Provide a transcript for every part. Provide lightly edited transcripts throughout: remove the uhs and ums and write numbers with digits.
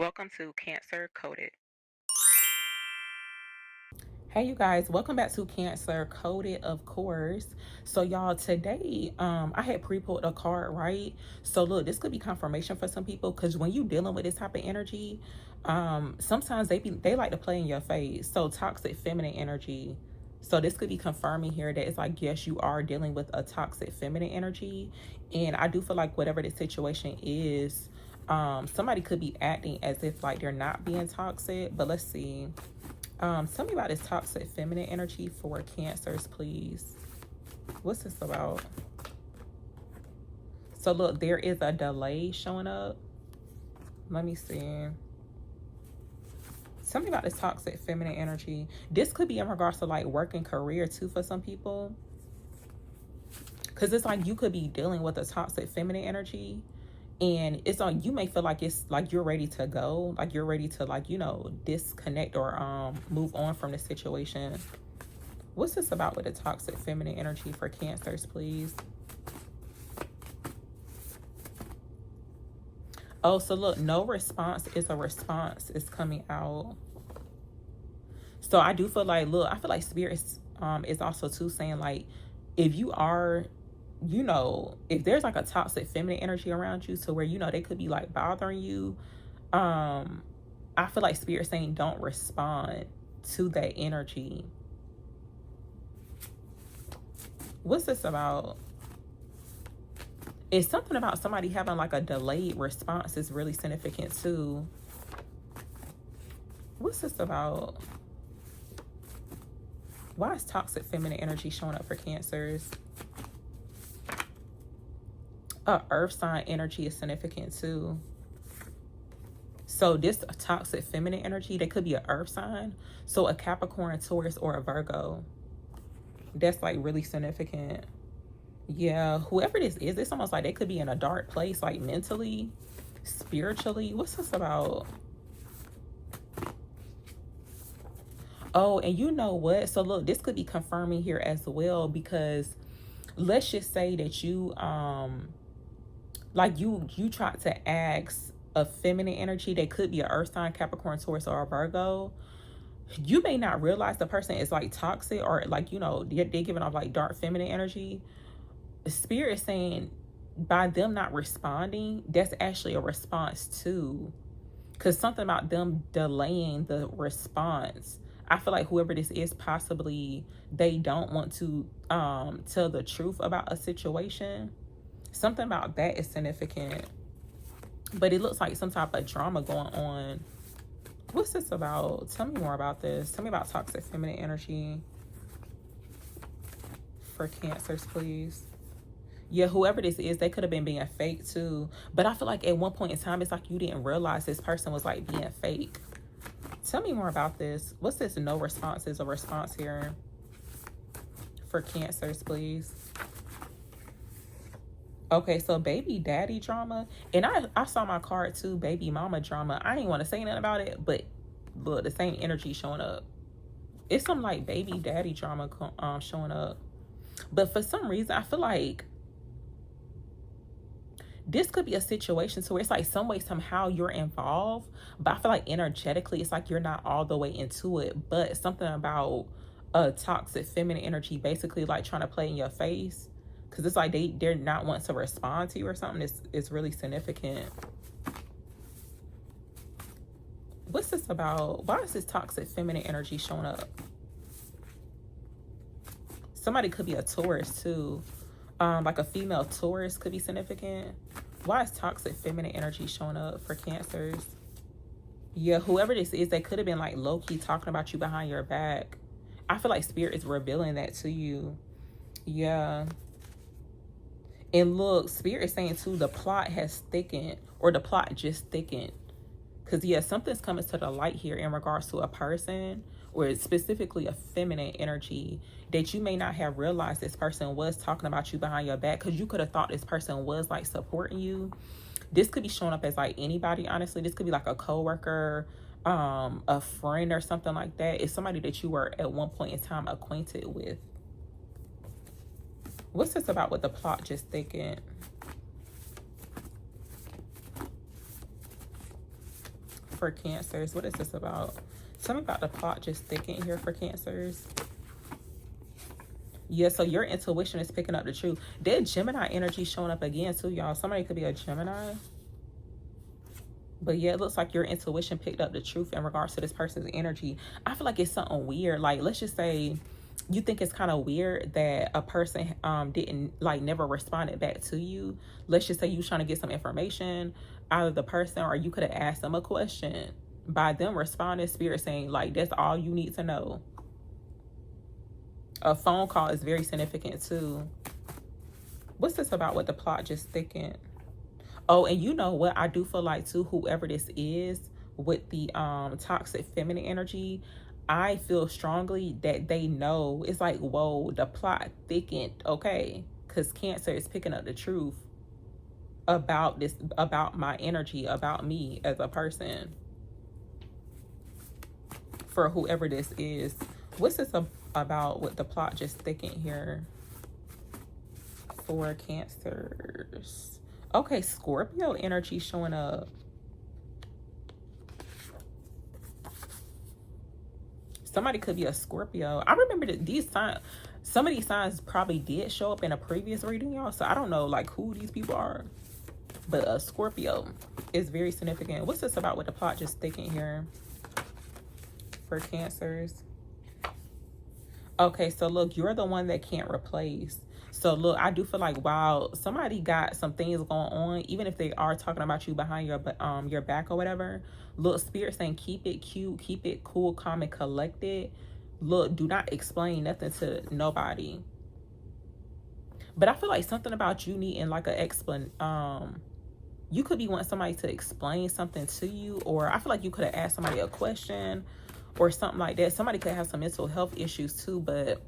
Welcome to Cancer Coded. Hey you guys, welcome back to Cancer Coded, of course. So y'all, today I had pre-pulled a card, right? So look, this could be confirmation for some people, because when you dealing with this type of energy, sometimes they like to play in your face. So toxic feminine energy. So this could be confirming here that it's like, yes, you are dealing with a toxic feminine energy. And I do feel like whatever the situation is, somebody could be acting as if like they're not being toxic. But let's see. Tell me about this toxic feminine energy for Cancers, please. What's this about? So look, there is a delay showing up. Let me see. Tell me about this toxic feminine energy. This could be in regards to like work and career too for some people. Because it's like you could be dealing with a toxic feminine energy. And it's on, you may feel like it's like you're ready to go. Like you're ready to like, disconnect or move on from the situation. What's this about with the toxic feminine energy for Cancers, please? Oh, so look, no response is a response is coming out. So I do feel like, look, I feel like Spirit is also too saying like, if you are, if there's like a toxic feminine energy around you to where, they could be like bothering you, I feel like Spirit saying don't respond to that energy. What's this about? It's something about somebody having like a delayed response is really significant too. What's this about? Why is toxic feminine energy showing up for Cancers? Earth sign energy is significant too. So this toxic feminine energy, they could be an earth sign. So a Capricorn, Taurus, or a Virgo. That's like really significant. Yeah, whoever this is, it's almost like they could be in a dark place, like mentally, spiritually. What's this about? Oh, and you know what? So look, this could be confirming here as well, because let's just say that you like you tried to ask a feminine energy. They could be an earth sign, Capricorn, Taurus, or a Virgo. You may not realize the person is like toxic, or like, they're giving off like dark feminine energy. Spirit is saying by them not responding, that's actually a response too, because something about them delaying the response, I feel like whoever this is, possibly they don't want to tell the truth about a situation. Something about that is significant, but it looks like some type of drama going on. What's this about? Tell me more about this. Tell me about toxic feminine energy for Cancers, please. Yeah, whoever this is, they could have been being fake too. But I feel like at one point in time, it's like you didn't realize this person was like being fake. Tell me more about this. What's this no response is a response here for Cancers, please? Okay, so baby daddy drama. And I saw my card too, baby mama drama. I ain't want to say nothing about it, but look, the same energy showing up. It's some like baby daddy drama showing up. But for some reason, I feel like this could be a situation to where it's like some way, somehow you're involved, but I feel like energetically, it's like you're not all the way into it. But something about a toxic feminine energy, basically like trying to play in your face, because it's like they're not wanting to respond to you or something. It's really significant. What's this about? Why is this toxic feminine energy showing up? Somebody could be a Taurus too. Like a female Taurus could be significant. Why is toxic feminine energy showing up for Cancers? Yeah, whoever this is, they could have been like low-key talking about you behind your back. I feel like Spirit is revealing that to you. Yeah. And look, Spirit is saying too, the plot has thickened, or the plot just thickened. Because, yeah, something's coming to the light here in regards to a person, or specifically a feminine energy, that you may not have realized this person was talking about you behind your back, because you could have thought this person was like supporting you. This could be showing up as like anybody, honestly. This could be like a coworker, a friend or something like that. It's somebody that you were at one point in time acquainted with. What's this about with the plot just thickened for Cancers. What is this about? Something about the plot just thickened here for Cancers. Yeah, so your intuition is picking up the truth. That Gemini energy showing up again too, y'all. Somebody could be a Gemini. But yeah, it looks like your intuition picked up the truth in regards to this person's energy. I feel like it's something weird. Like, let's just say you think it's kind of weird that a person didn't, like, never responded back to you. Let's just say you trying to get some information out of the person, or you could have asked them a question. By them responding, spirit saying, like, that's all you need to know. A phone call is very significant too. What's this about with the plot just thickened? Oh, and you know what? I do feel like too, whoever this is with the toxic feminine energy, I feel strongly that they know. It's like, whoa, the plot thickened, okay? Because Cancer is picking up the truth about this, about my energy, about me as a person. For whoever this is. What's this about with the plot just thickened here for Cancers? Okay, Scorpio energy showing up. Somebody could be a Scorpio. I remember that these signs, some of these signs probably did show up in a previous reading, y'all. So I don't know like who these people are. But a Scorpio is very significant. What's this about with the plot just thickened here for Cancers? Okay, so look, you're the one that can't replace. So look, I do feel like, wow, somebody got some things going on, even if they are talking about you behind your back or whatever. Look, spirit saying keep it cute, keep it cool, calm, and collected. Look, do not explain nothing to nobody. But I feel like something about you needing like an you could be wanting somebody to explain something to you, or I feel like you could have asked somebody a question or something like that. Somebody could have some mental health issues too, but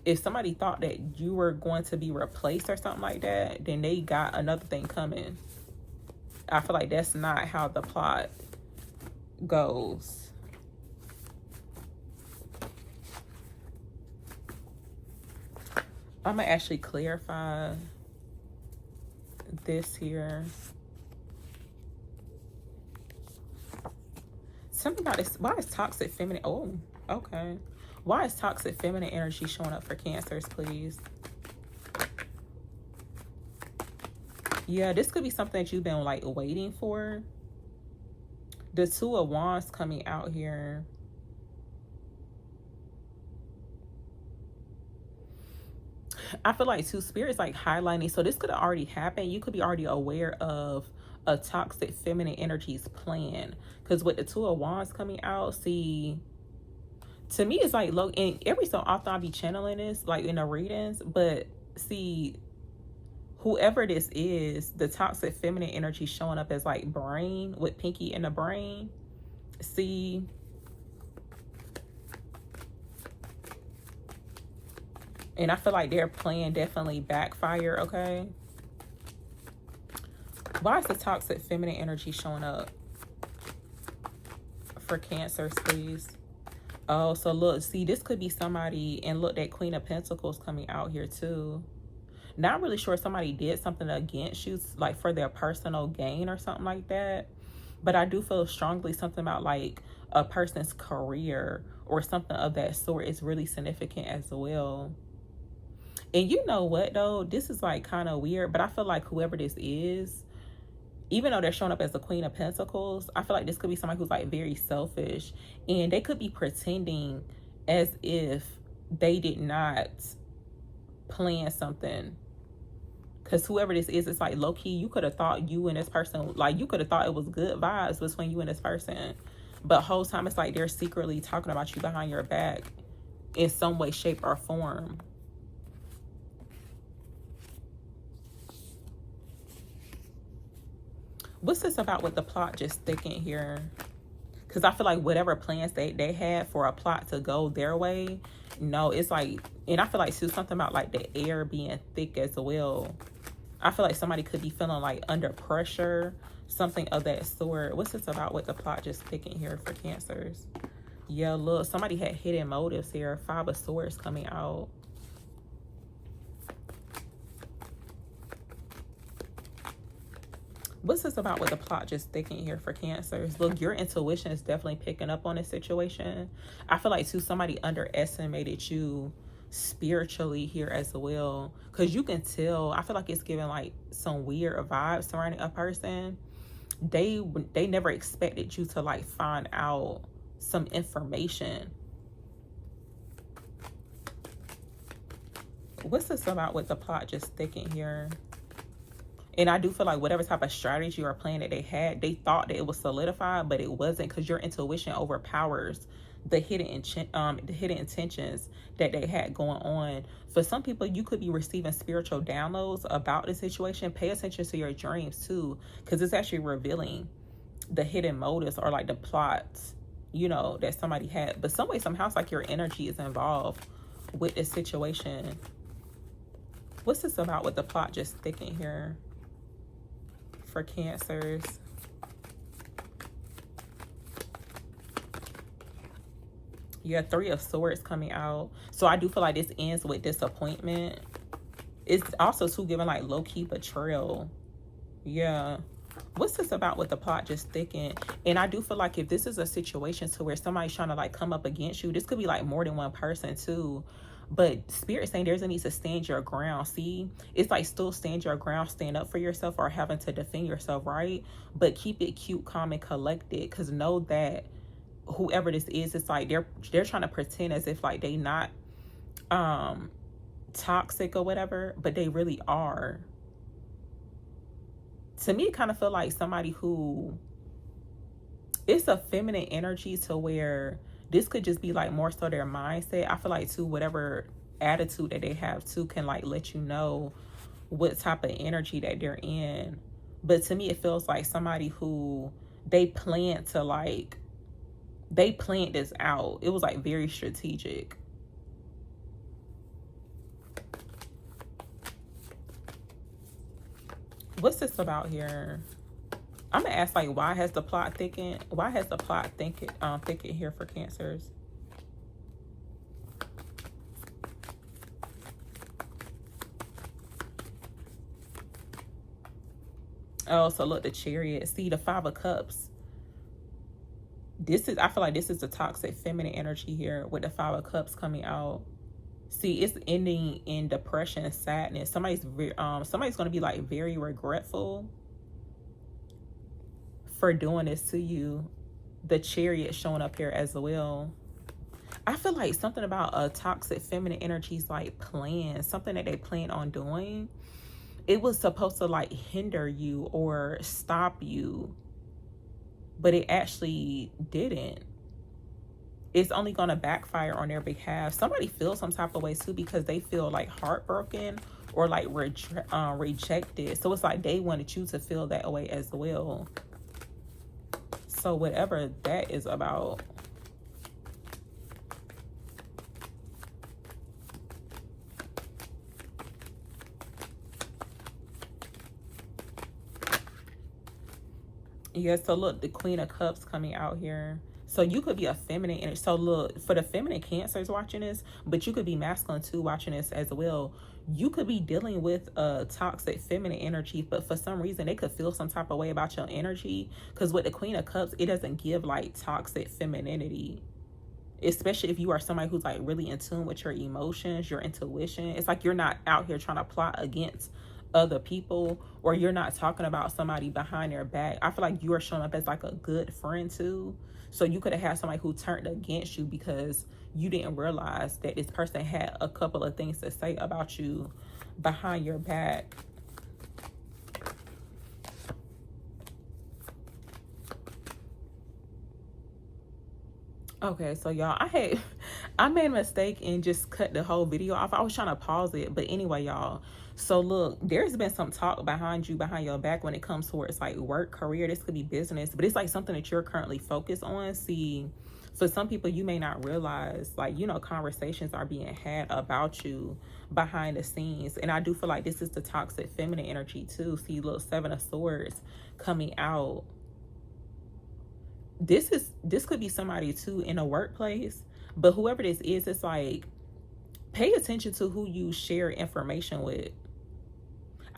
if somebody thought that you were going to be replaced or something like that, then they got another thing coming. I feel like that's not how the plot goes. I'm gonna actually clarify this here. Something about this. Why is toxic feminine? Oh, okay. Why is toxic feminine energy showing up for Cancers, please? Yeah, this could be something that you've been like waiting for. The Two of Wands coming out here. I feel like two spirits like highlighting. So this could have already happened. You could be already aware of a toxic feminine energy's plan. Because with the Two of Wands coming out, see, to me it's like low, and every so often I'll be channeling this like in the readings, but see, whoever this is, the toxic feminine energy showing up as like brain, with pinky in the brain. See, and I feel like their plan definitely backfire, okay? Why is the toxic feminine energy showing up for Cancers, please? Oh, so look, see, this could be somebody, and look, that Queen of Pentacles coming out here too. Not really sure if somebody did something against you, like for their personal gain or something like that. But I do feel strongly something about like a person's career or something of that sort is really significant as well. And you know what though? This is like kind of weird, but I feel like whoever this is, even though they're showing up as the Queen of Pentacles, I feel like this could be somebody who's like very selfish, and they could be pretending as if they did not plan something. Because whoever this is, it's like low-key, you could have thought you and this person, like you could have thought it was good vibes between you and this person. But whole time it's like they're secretly talking about you behind your back in some way, shape, or form. What's this about with the plot just thickened here? Because I feel like whatever plans they had for a plot to go their way, no, it's like, and I feel like too, something about like the air being thick as well. I feel like somebody could be feeling like under pressure, something of that sort. What's this about with the plot just thickened here for Cancers? Yeah, look, somebody had hidden motives here. Five of Swords coming out. What's this about with the plot just sticking here for Cancers? Look, your intuition is definitely picking up on this situation. I feel like, too, somebody underestimated you spiritually here as well. Because you can tell, I feel like it's giving like some weird vibes surrounding a person. They never expected you to like find out some information. What's this about with the plot just sticking here? And I do feel like whatever type of strategy or plan that they had, they thought that it was solidified, but it wasn't, because your intuition overpowers the the hidden intentions that they had going on. For some people, you could be receiving spiritual downloads about the situation. Pay attention to your dreams too, because it's actually revealing the hidden motives or like the plots, that somebody had. But some way, somehow, it's like your energy is involved with this situation. What's this about with the plot just sticking here for Cancers? Yeah, Three of Swords coming out. So I do feel like this ends with disappointment. It's also too giving like low-key betrayal. Yeah. What's this about with the plot just sticking? And I do feel like if this is a situation to where somebody's trying to like come up against you, this could be like more than one person too. But Spirit saying there's a need to stand your ground. See, it's like still stand your ground, stand up for yourself, or having to defend yourself, right? But keep it cute, calm, and collected, because know that whoever this is, it's like they're trying to pretend as if like they not toxic or whatever, but they really are. To me, it kind of feel like somebody who, it's a feminine energy to where this could just be like more so their mindset. I feel like too, whatever attitude that they have too can like let you know what type of energy that they're in. But to me, it feels like somebody who they planned this out. It was like very strategic. What's this about here? I'm gonna ask like, why has the plot thickened? Why has the plot thickened here for Cancers? Oh, so look, the Chariot. See, the Five of Cups. I feel like this is the toxic feminine energy here with the Five of Cups coming out. See, it's ending in depression and sadness. Somebody's gonna be like very regretful for doing this to you. The Chariot showing up here as well. I feel like something about a toxic feminine energies like plan, something that they plan on doing. It was supposed to like hinder you or stop you, but it actually didn't. It's only going to backfire on their behalf. Somebody feels some type of way too, because they feel like heartbroken or like rejected. So it's like they wanted you to feel that way as well. So whatever that is about. Yeah, so look, the Queen of Cups coming out here. So you could be a feminine energy. So look, for the feminine Cancers watching this, but you could be masculine too watching this as well. You could be dealing with a toxic feminine energy, but for some reason they could feel some type of way about your energy. Because with the Queen of Cups, it doesn't give like toxic femininity. Especially if you are somebody who's like really in tune with your emotions, your intuition. It's like you're not out here trying to plot against other people, or you're not talking about somebody behind their back. I feel like you are showing up as like a good friend too. So you could have had somebody who turned against you because you didn't realize that this person had a couple of things to say about you behind your back. Okay, so y'all, I made a mistake and just cut the whole video off. I was trying to pause it, but anyway, y'all. So look, there's been some talk behind your back when it comes towards like work, career. This could be business, but it's like something that you're currently focused on. See, for some people, you may not realize, like, conversations are being had about you behind the scenes. And I do feel like this is the toxic feminine energy too. See, look, Seven of Swords coming out. This could be somebody too in a workplace, but whoever this is, it's like, pay attention to who you share information with.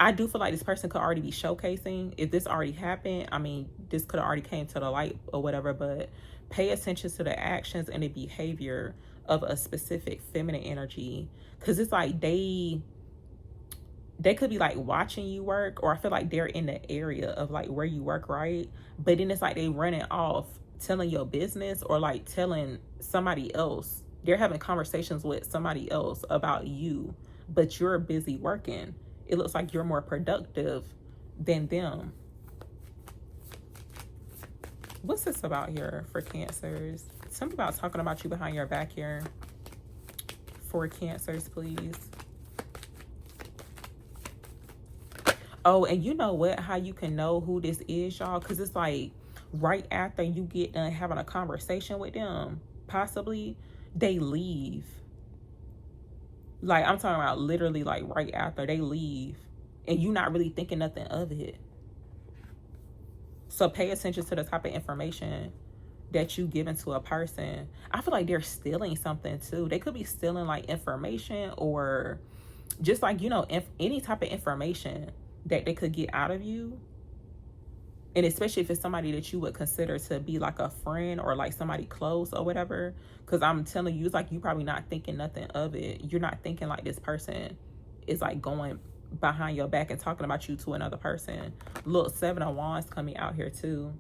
I do feel like this person could already be showcasing. If this already happened, I mean, this could have already came to the light or whatever, but pay attention to the actions and the behavior of a specific feminine energy. Because it's like they could be like watching you work, or I feel like they're in the area of like where you work, right? But then it's like they running off telling your business, or like telling somebody else. They're having conversations with somebody else about you, but you're busy working. It looks like you're more productive than them. What's this about here for Cancers? Something about talking about you behind your back here for Cancers, please. Oh, and you know what? How you can know who this is, y'all? Because it's like right after you get done having a conversation with them, possibly, they leave. Like, I'm talking about literally like right after they leave. And you not really thinking nothing of it. So pay attention to the type of information that you give into a person. I feel like they're stealing something too. They could be stealing like information, or just like, any type of information that they could get out of you. And especially if it's somebody that you would consider to be like a friend or like somebody close or whatever. Because I'm telling you, it's like you probably not thinking nothing of it. You're not thinking like this person is like going behind your back and talking about you to another person. Look, 7 of Wands coming out here too.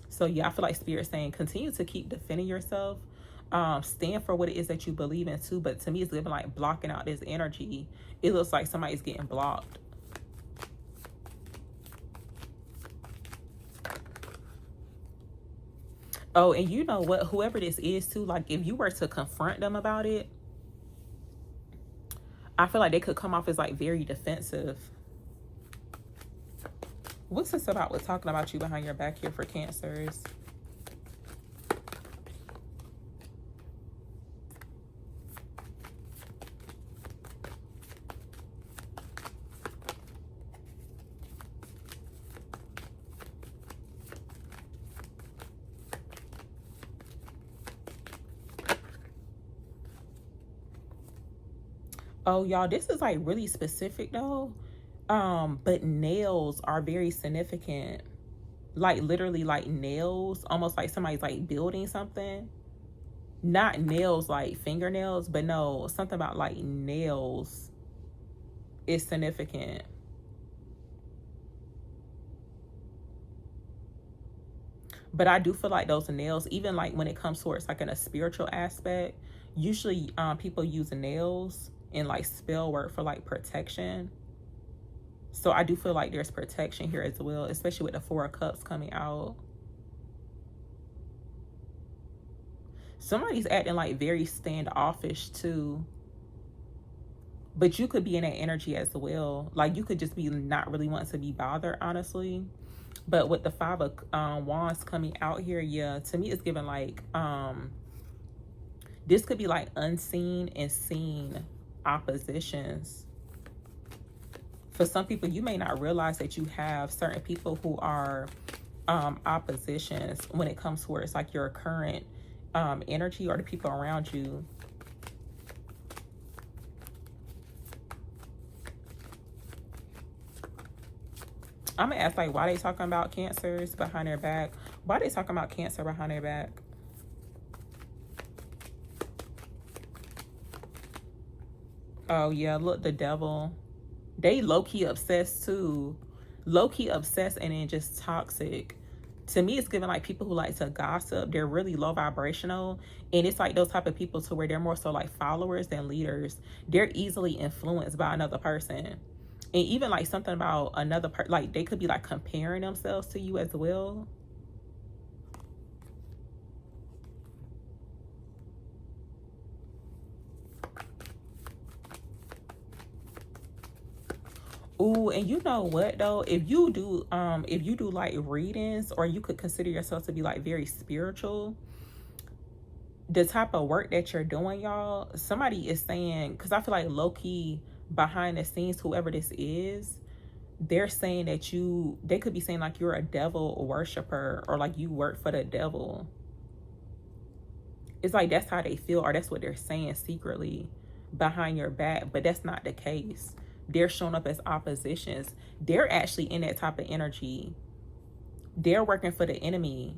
So yeah, I feel like Spirit's saying continue to keep defending yourself. Stand for what it is that you believe in too. But to me, it's living like blocking out this energy. It looks like somebody's getting blocked. Oh, and you know what? Whoever this is too, like if you were to confront them about it, I feel like they could come off as like very defensive. What's this about with talking about you behind your back here for Cancers? Oh, y'all, this is like really specific though. But nails are very significant. Like literally like nails, almost like somebody's like building something. Not nails like fingernails, but no, something about like nails is significant. But I do feel like those nails, even like when it comes towards like in a spiritual aspect, usually people use nails in like spell work for like protection. So I do feel like there's protection here as well, especially with the 4 of Cups coming out. Somebody's acting like very standoffish too. But you could be in that energy as well. Like you could just be not really wanting to be bothered, honestly. But with the 5 of Wands coming out here, yeah, to me it's giving like this could be like unseen and seen oppositions. For some people, you may not realize that you have certain people who are oppositions when it comes towards like your current energy or the people around you. I'm gonna ask like why they talking about Cancers behind their back. Why they talking about Cancer behind their back? Oh yeah, look, the Devil. They low-key obsessed too. Low-key obsessed and then just toxic. To me, it's giving like people who like to gossip. They're really low vibrational. And it's like those type of people to where they're more so like followers than leaders. They're easily influenced by another person. And even like something about another person, like they could be like comparing themselves to you as well. Ooh, and you know what though? If you do like readings, or you could consider yourself to be like very spiritual, the type of work that you're doing, y'all, somebody is saying, because I feel like low-key behind the scenes, whoever this is, they're saying that they could be saying like you're a devil worshiper, or like you work for the devil. It's like that's how they feel, or that's what they're saying secretly behind your back, but that's not the case. they're showing up as oppositions. They're actually in that type of energy. They're working for the enemy.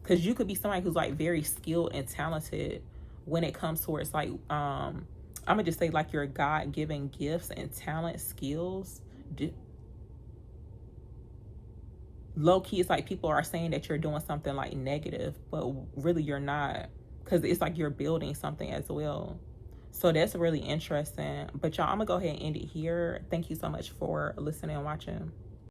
Because you could be somebody who's like very skilled and talented when it comes towards like I'm gonna just say like your God-given gifts and talent skills. Low key, it's like people are saying that you're doing something like negative, but really you're not, because it's like you're building something as well. So that's really interesting. But y'all, I'm gonna go ahead and end it here. Thank you so much for listening and watching.